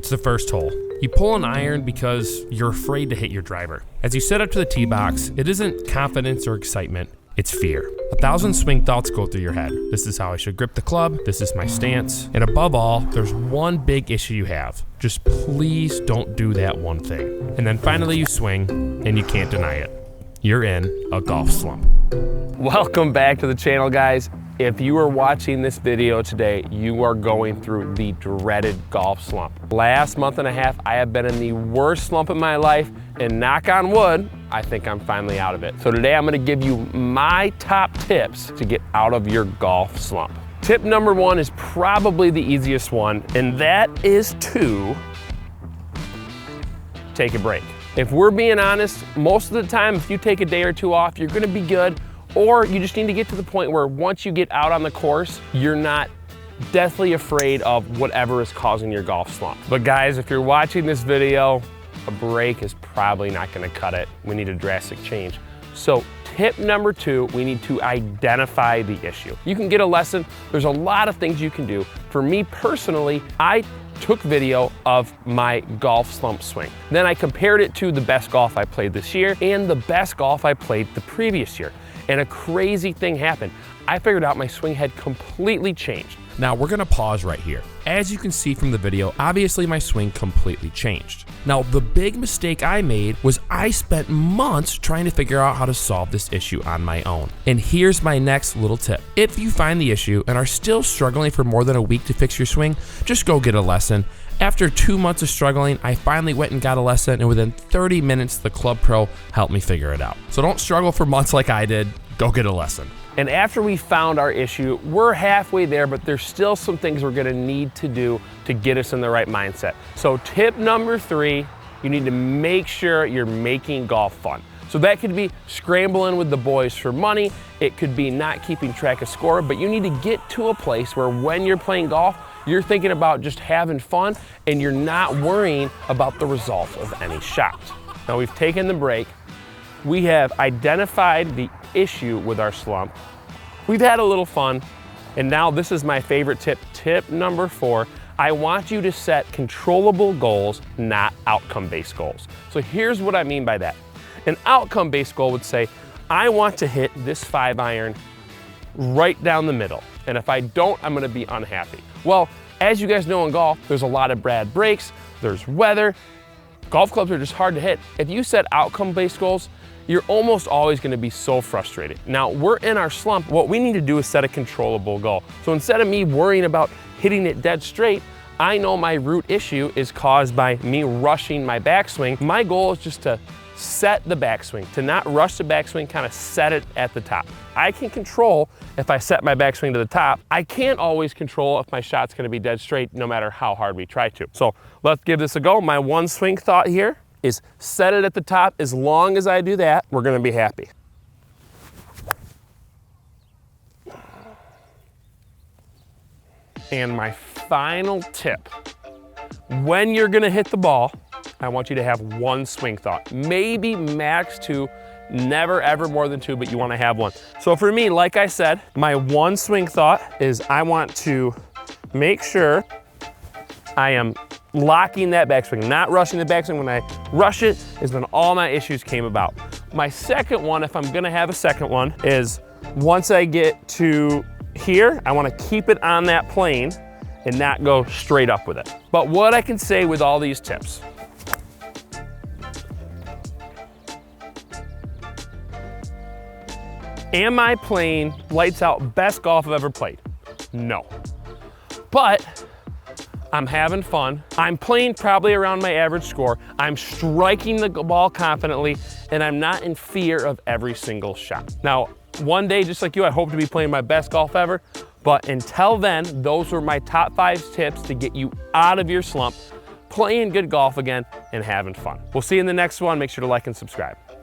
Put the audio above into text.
It's the first hole. You pull an iron because you're afraid to hit your driver. As you set up to the tee box, it isn't confidence or excitement, it's fear. 1,000 swing thoughts go through your head. This is how I should grip the club, this is my stance, and above all, there's one big issue you have. Just please don't do that one thing. And then finally you swing, and you can't deny it. You're in a golf slump. Welcome back to the channel, guys. If you are watching this video today, you are going through the dreaded golf slump. Last month and a half, I have been in the worst slump of my life, and knock on wood, I think I'm finally out of it. So today I'm gonna give you my top tips to get out of your golf slump. Tip number one is probably the easiest one, and that is to take a break. If we're being honest, most of the time, if you take a day or two off, you're gonna be good. Or you just need to get to the point where once you get out on the course, you're not deathly afraid of whatever is causing your golf slump. But guys, if you're watching this video, a break is probably not gonna cut it. We need a drastic change. So tip number two, we need to identify the issue. You can get a lesson. There's a lot of things you can do. For me personally, I took video of my golf slump swing. Then I compared it to the best golf I played this year and the best golf I played the previous year. And a crazy thing happened. I figured out my swing had completely changed. Now we're gonna pause right here. As you can see from the video, obviously my swing completely changed. Now the big mistake I made was I spent months trying to figure out how to solve this issue on my own. And here's my next little tip. If you find the issue and are still struggling for more than a week to fix your swing, just go get a lesson. After 2 months of struggling, I finally went and got a lesson, and within 30 minutes, the club pro helped me figure it out. So don't struggle for months like I did, go get a lesson. And after we found our issue, we're halfway there, but there's still some things we're gonna need to do to get us in the right mindset. So tip number three, you need to make sure you're making golf fun. So that could be scrambling with the boys for money, it could be not keeping track of score, but you need to get to a place where when you're playing golf, you're thinking about just having fun and you're not worrying about the result of any shot. Now we've taken the break. We have identified the issue with our slump. We've had a little fun. And now this is my favorite tip. Tip number four, I want you to set controllable goals, not outcome-based goals. So here's what I mean by that. An outcome-based goal would say, I want to hit this 5-iron right down the middle. And if I don't, I'm gonna be unhappy. Well, as you guys know in golf, there's a lot of bad breaks, there's weather, golf clubs are just hard to hit. If you set outcome-based goals, you're almost always gonna be so frustrated. Now, we're in our slump, what we need to do is set a controllable goal. So instead of me worrying about hitting it dead straight, I know my root issue is caused by me rushing my backswing. My goal is just to set the backswing, to not rush the backswing, kind of set it at the top. I can control if I set my backswing to the top. I can't always control if my shot's gonna be dead straight no matter how hard we try to. So let's give this a go. My one swing thought here is set it at the top. As long as I do that, we're gonna be happy. And my final tip, when you're gonna hit the ball, I want you to have one swing thought, maybe max two, never ever more than two, but you wanna have one. So for me, like I said, my one swing thought is I want to make sure I am locking that backswing, not rushing the backswing. When I rush it is when all my issues came about. My second one, if I'm gonna have a second one, is once I get to here, I wanna keep it on that plane and not go straight up with it. But what I can say with all these tips, am I playing lights out best golf I've ever played? No. But I'm having fun. I'm playing probably around my average score. I'm striking the ball confidently, and I'm not in fear of every single shot. Now, one day, just like you, I hope to be playing my best golf ever. But until then, those were my top 5 tips to get you out of your slump, playing good golf again, and having fun. We'll see you in the next one. Make sure to like and subscribe.